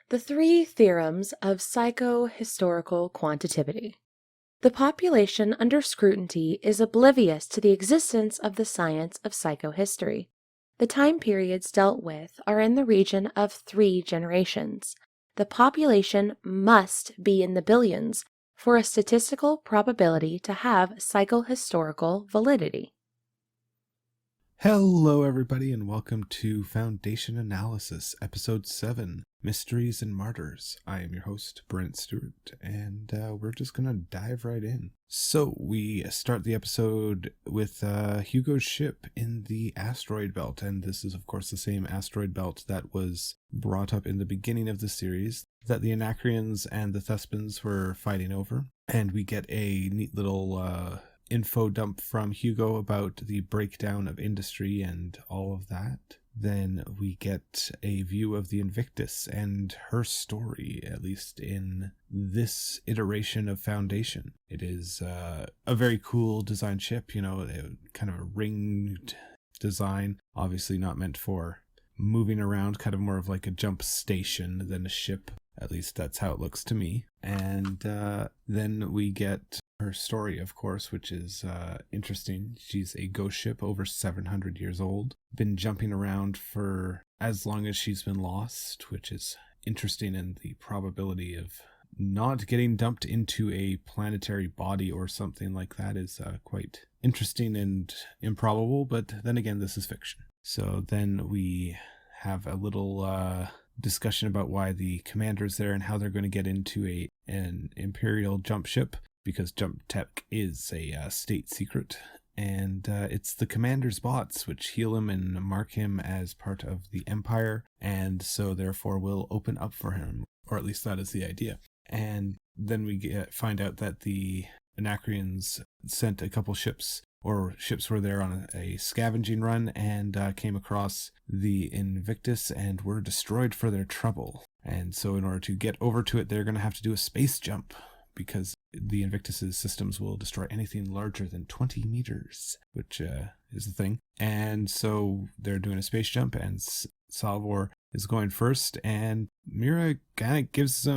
The three theorems of psychohistorical quantitativity. The population under scrutiny is oblivious to the existence of the science of psychohistory. The time periods dealt with are in the region of 3 generations. The population must be in the billions for a statistical probability to have psychohistorical validity. Hello, everybody, and welcome to Foundation Analysis, Episode 7, Mysteries and Martyrs. I am your host, Brent Stewart, and we're just going to dive right in. So, we start the episode with Hugo's ship in the asteroid belt, and this is, of course, the same asteroid belt that was brought up in the beginning of the series that the Anacreons and the Thespins were fighting over, and we get a neat little info dump from Hugo about the breakdown of industry and all of that. Then we get a view of the Invictus and her story, at least in this iteration of Foundation. It is a very cool design ship, kind of a ringed design, obviously not meant for moving around, kind of more of like a jump station than a ship. At least that's how it looks to me. And then we get her story, of course, which is interesting. She's a ghost ship over 700 years old, been jumping around for as long as she's been lost, which is interesting, and the probability of not getting dumped into a planetary body or something like that is quite interesting and improbable, but then again, this is fiction. So then we have a little discussion about why the commander's there and how they're going to get into an Imperial jump ship, because jump tech is a state secret, and it's the commander's bots which heal him and mark him as part of the Empire, and so therefore will open up for him, or at least that is the idea. And then we find out that the Anacreons sent a couple ships, or ships were there on a scavenging run, and came across the Invictus and were destroyed for their trouble. And so in order to get over to it, they're going to have to do a space jump, because the Invictus's systems will destroy anything larger than 20 meters, which is the thing. And so they're doing a space jump, and Salvor is going first, and Mira kind of gives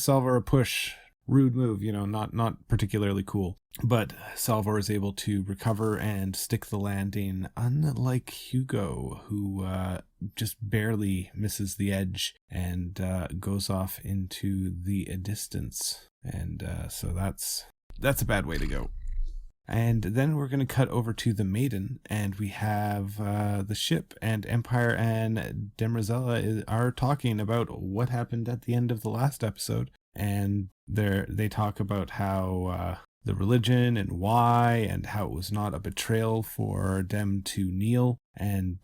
Salvor a push. Rude move, not particularly cool. But Salvor is able to recover and stick the landing, unlike Hugo, who just barely misses the edge and goes off into the distance. And so that's a bad way to go. And then we're going to cut over to the Maiden, and we have the ship, and Empire and Demrazella are talking about what happened at the end of the last episode. And they talk about how the religion and why, and how it was not a betrayal for Dem to kneel. And,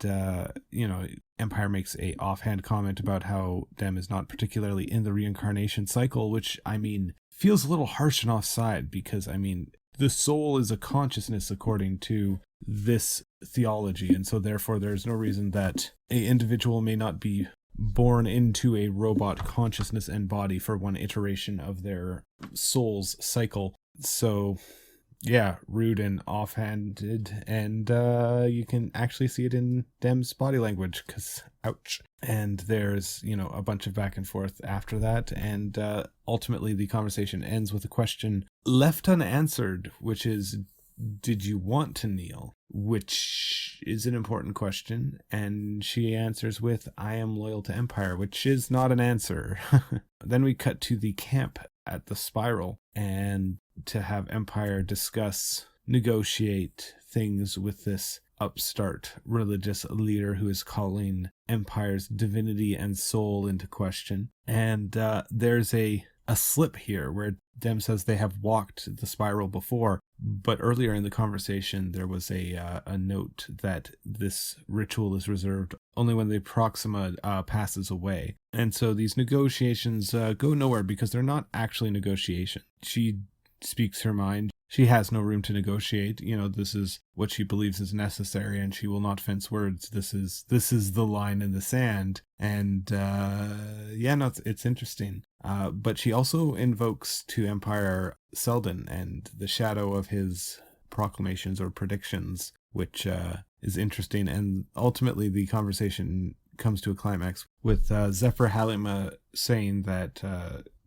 Empire makes a offhand comment about how Dem is not particularly in the reincarnation cycle, which, feels a little harsh and offside, because, the soul is a consciousness according to this theology, and so therefore there's no reason that an individual may not be born into a robot consciousness and body for one iteration of their soul's cycle. So yeah, rude and offhanded, and you can actually see it in Dem's body language, because ouch. And there's a bunch of back and forth after that, and ultimately the conversation ends with a question left unanswered, which is, did you want to kneel? Which is an important question, and she answers with, I am loyal to Empire, which is not an answer. Then we cut to the camp at the Spiral, and to have Empire negotiate things with this upstart religious leader who is calling Empire's divinity and soul into question. And there's a slip here where Dem says they have walked the Spiral before, but earlier in the conversation there was a note that this ritual is reserved only when the Proxima passes away. And so these negotiations go nowhere, because they're not actually negotiations. She speaks her mind. She has no room to negotiate. This is what she believes is necessary, and she will not fence words. This is the line in the sand. And it's interesting. But she also invokes to Empire Selden and the shadow of his proclamations or predictions, which is interesting. And ultimately the conversation comes to a climax with Zephyr Halima saying that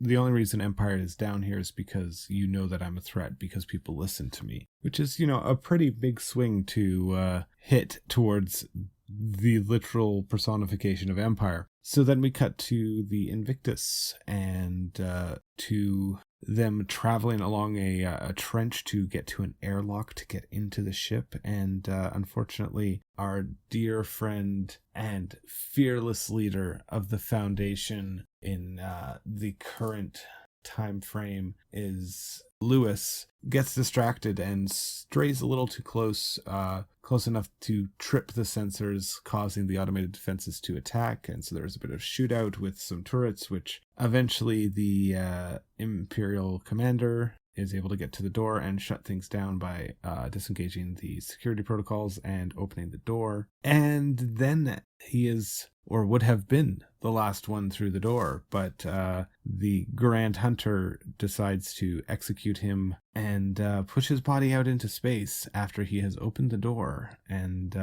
the only reason Empire is down here is because you know that I'm a threat because people listen to me, which is, a pretty big swing to hit towards the literal personification of Empire. So then we cut to the Invictus and to them traveling along a trench to get to an airlock to get into the ship. And unfortunately, our dear friend and fearless leader of the Foundation in the current time frame is Lewis, gets distracted and strays a little too close enough to trip the sensors, causing the automated defenses to attack. And so there's a bit of shootout with some turrets, which eventually the Imperial commander is able to get to the door and shut things down by disengaging the security protocols and opening the door. And then he is, or would have been, the last one through the door, but the Grand Hunter decides to execute him and push his body out into space after he has opened the door. And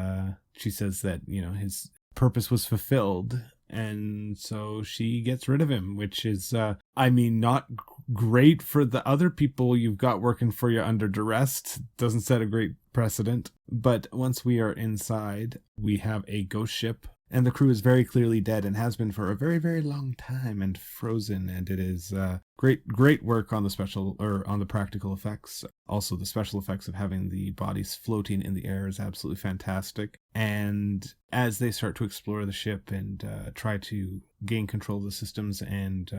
she says that, his purpose was fulfilled, and so she gets rid of him, which is, not great for the other people you've got working for you under duress. Doesn't set a great precedent. But once we are inside, we have a ghost ship, and the crew is very clearly dead and has been for a very, very long time and frozen. And it is great work on the practical effects. Also, the special effects of having the bodies floating in the air is absolutely fantastic. And as they start to explore the ship and try to gain control of the systems and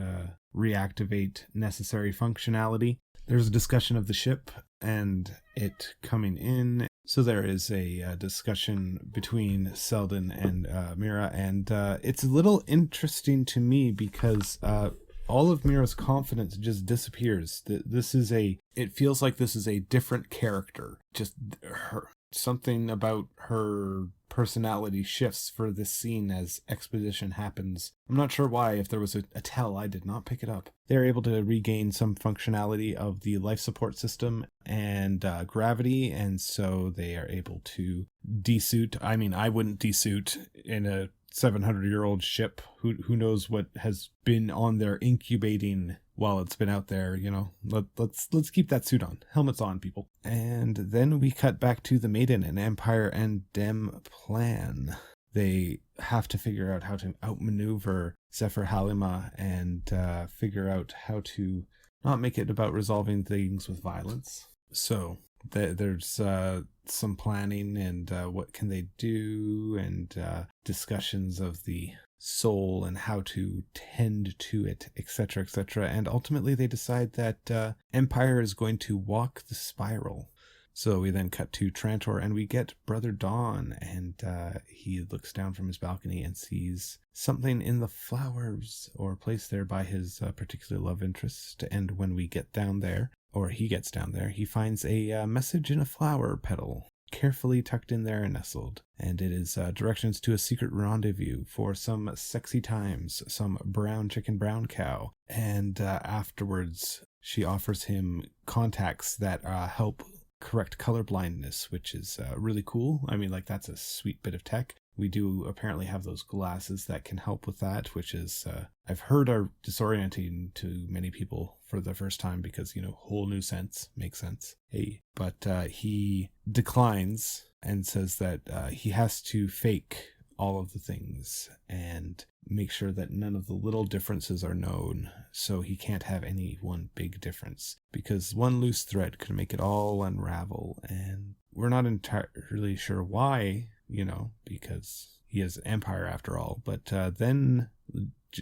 reactivate necessary functionality, there's a discussion of the ship and it coming in. So there is a discussion between Selden and Mira, and it's a little interesting to me because all of Mira's confidence just disappears. It feels like this is a different character. Just something about her personality shifts for this scene as exposition happens. I'm not sure why. If there was a tell, I did not pick it up. They're able to regain some functionality of the life support system and gravity, and so they are able to desuit. I wouldn't desuit in a 700-year-old ship. Who knows what has been on there incubating while it's been out there, let's keep that suit on. Helmets on, people. And then we cut back to the Maiden and Empire and Dem plan. They have to figure out how to outmaneuver Zephyr Halima and figure out how to not make it about resolving things with violence. So there's some planning and what can they do, and discussions of the soul and how to tend to it, etc., etc. And ultimately they decide that Empire is going to walk the spiral. So we then cut to Trantor and we get Brother Dawn, and he looks down from his balcony and sees something in the flowers, or placed there by his particular love interest. And when we get down there, or he gets down there, he finds a message in a flower petal, carefully tucked in there and nestled. And it is directions to a secret rendezvous for some sexy times, some brown chicken, brown cow. And afterwards, she offers him contacts that help correct color blindness, which is really cool. That's a sweet bit of tech. We do apparently have those glasses that can help with that, which is, I've heard, are disorienting to many people for the first time because, whole new sense, makes sense. Hey, but he declines and says that he has to fake all of the things and make sure that none of the little differences are known, so he can't have any one big difference, because one loose thread could make it all unravel. And we're not entirely sure why, because he is Empire after all. But then,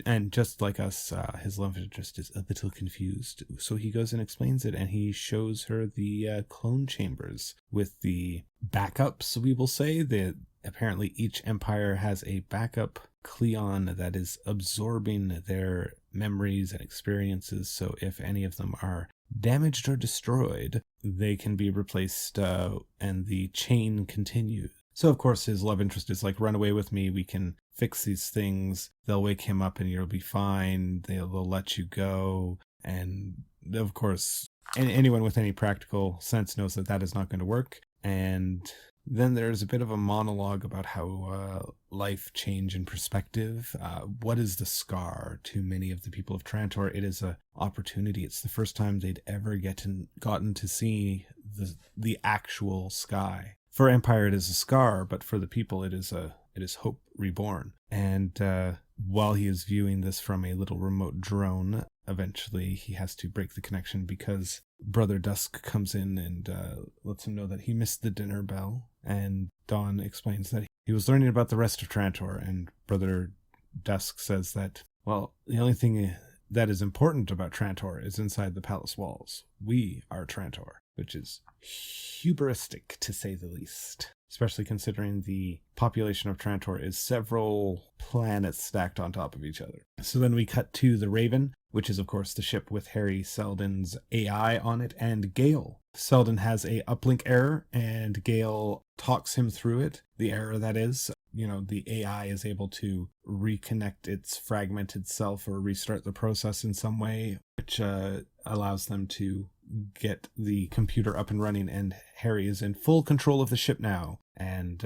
and just like us, his love interest is a little confused, so he goes and explains it, and he shows her the clone chambers with the backups, we will say. That apparently each Empire has a backup Cleon that is absorbing their memories and experiences, so if any of them are damaged or destroyed, they can be replaced, and the chain continues. So, of course, his love interest is like, run away with me, we can fix these things, they'll wake him up and you'll be fine, they'll let you go. And, of course, anyone with any practical sense knows that that is not going to work. And Then there's a bit of a monologue about how life change in perspective. What is the scar to many of the people of Trantor? It is a opportunity. It's the first time they'd ever gotten to see the actual sky. For Empire, it is a scar, but for the people, it is hope reborn. And while he is viewing this from a little remote drone, eventually he has to break the connection because Brother Dusk comes in and lets him know that he missed the dinner bell. And Dawn explains that he was learning about the rest of Trantor, and Brother Dusk says that, well, the only thing that is important about Trantor is inside the palace walls. We are Trantor, which is hubristic to say the least, especially considering the population of Trantor is several planets stacked on top of each other. So then we cut to the Raven, which is of course the ship with Harry Seldon's AI on it, and Gale. Seldon has a uplink error, and Gale talks him through it. The error, that is, the AI is able to reconnect its fragmented self or restart the process in some way, which allows them to get the computer up and running, and Harry is in full control of the ship now. And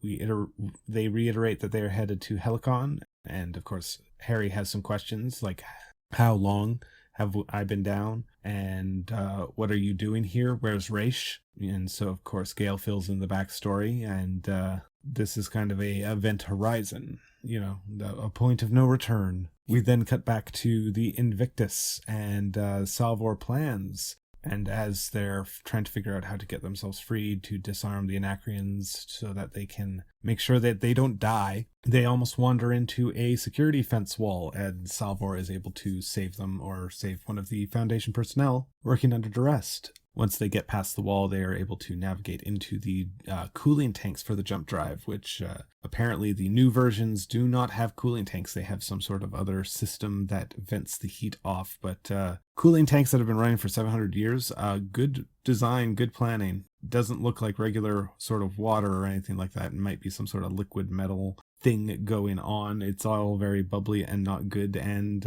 they reiterate that they are headed to Helicon, and of course Harry has some questions like, how long have I been down? And what are you doing here? Where's Raish? And so, of course, Gale fills in the backstory, and this is kind of a event horizon, a point of no return. We then cut back to the Invictus and Salvor plans. And as they're trying to figure out how to get themselves freed to disarm the Anacreons so that they can make sure that they don't die, they almost wander into a security fence wall, and Salvor is able to save them, or save one of the Foundation personnel working under duress. Once they get past the wall, they are able to navigate into the cooling tanks for the jump drive, which apparently the new versions do not have cooling tanks. They have some sort of other system that vents the heat off. But cooling tanks that have been running for 700 years, good design, good planning. Doesn't look like regular sort of water or anything like that. It might be some sort of liquid metal thing going on. It's all very bubbly and not good. And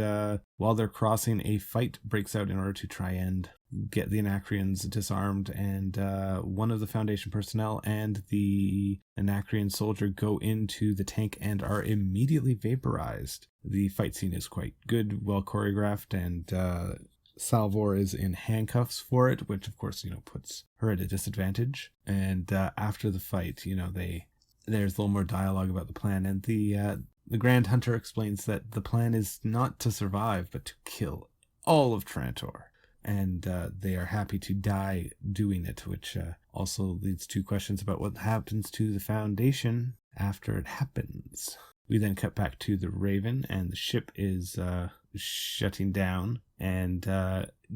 while they're crossing, a fight breaks out in order to try and get the Anacreons disarmed, and one of the Foundation personnel and the Anacreon soldier go into the tank and are immediately vaporized. The fight scene is quite good, well choreographed, and Salvor is in handcuffs for it, which of course, puts her at a disadvantage. And after the fight, there's a little more dialogue about the plan, and the Grand Hunter explains that the plan is not to survive, but to kill all of Trantor. And they are happy to die doing it, which also leads to questions about what happens to the Foundation after it happens. We then cut back to the Raven, and the ship is shutting down, and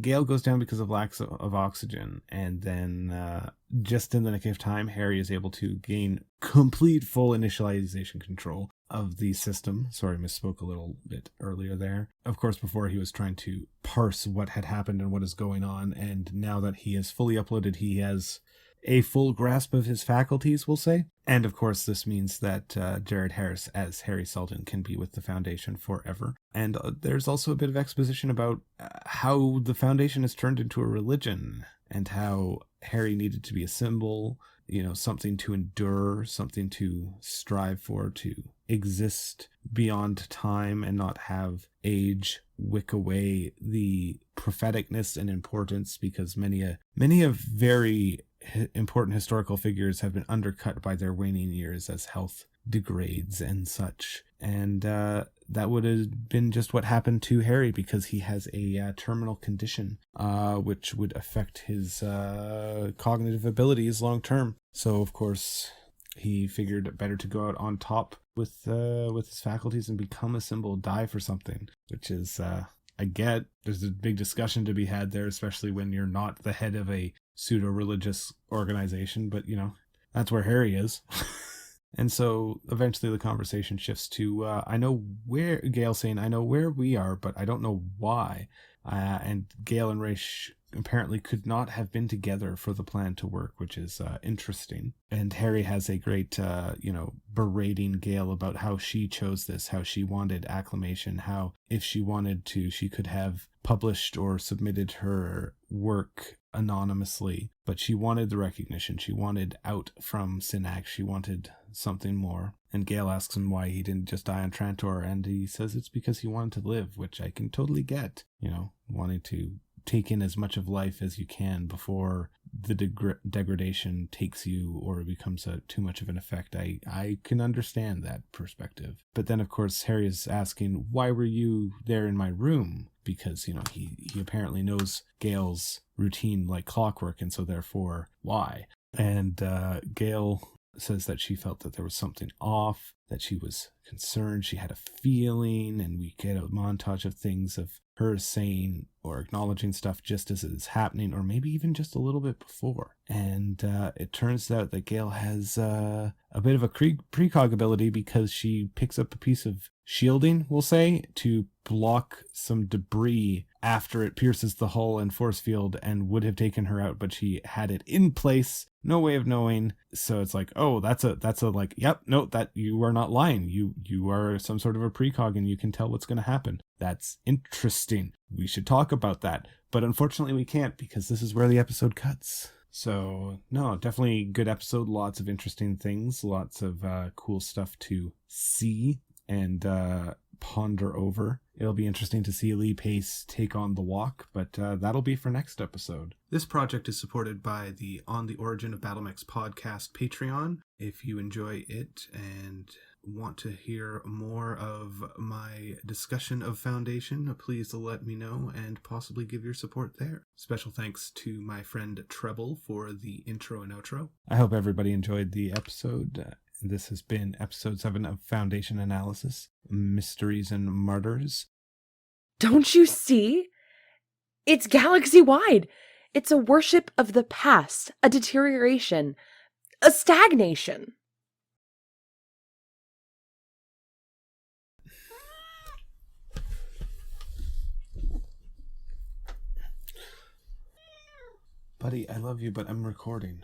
Gale goes down because of lack of oxygen. And then just in the nick of time, Harry is able to gain complete full initialization control of the system. Sorry, misspoke a little bit earlier there. Of course, before he was trying to parse what had happened and what is going on, and now that he is fully uploaded, he has a full grasp of his faculties, we'll say. And of course, this means that Jared Harris as Harry Seldon can be with the Foundation forever. And there's also a bit of exposition about how the Foundation has turned into a religion, and how Harry needed to be a symbol, something to endure, something to strive for, to exist beyond time and not have age wick away the propheticness and importance, because many of very important historical figures have been undercut by their waning years as health degrades and such. And that would have been just what happened to Harry, because he has a terminal condition which would affect his cognitive abilities long term. So of course he figured it better to go out on top with his faculties and become a symbol, die for something, which is I get there's a big discussion to be had there, especially when you're not the head of a pseudo-religious organization, but that's where Harry is. And so eventually the conversation shifts to, Gale saying, I know where we are, but I don't know why. And Gale and Raish apparently could not have been together for the plan to work, which is interesting. And Harry has a great, berating Gale about how she chose this, how she wanted acclamation, how if she wanted to, she could have published or submitted her work anonymously, but she wanted the recognition. She wanted out from Synax. She wanted something more. And Gale asks him why he didn't just die on Trantor, and he says it's because he wanted to live, which I can totally get, wanting to take in as much of life as you can before the degradation takes you or becomes too much of an effect. I can understand that perspective. But then, of course, Harry is asking, why were you there in my room? Because, he apparently knows Gale's routine like clockwork, and so therefore, why? And Gale says that she felt that there was something off, that she was concerned, she had a feeling, and we get a montage of things of her saying or acknowledging stuff just as it is happening, or maybe even just a little bit before. And it turns out that Gale has a bit of a precog ability, because she picks up a piece of shielding, we'll say, to block some debris after it pierces the hull and force field and would have taken her out, but she had it in place, no way of knowing. So it's like, oh, that's a like, yep, no, that you are not lying. You are some sort of a precog and you can tell what's going to happen. That's interesting. We should talk about that. But unfortunately we can't, because this is where the episode cuts. So no, definitely good episode. Lots of interesting things, lots of cool stuff to see and ponder over. It'll be interesting to see Lee Pace take on the walk, but that'll be for next episode. This project is supported by the On the Origin of Battlemechs podcast Patreon. If you enjoy it and want to hear more of my discussion of Foundation, please let me know and possibly give your support there. Special thanks to my friend Treble for the intro and outro. I hope everybody enjoyed the episode. This has been episode 7 of Foundation Analysis, Mysteries and Martyrs. Don't you see? It's galaxy-wide. It's a worship of the past, a deterioration, a stagnation. Buddy, I love you, but I'm recording.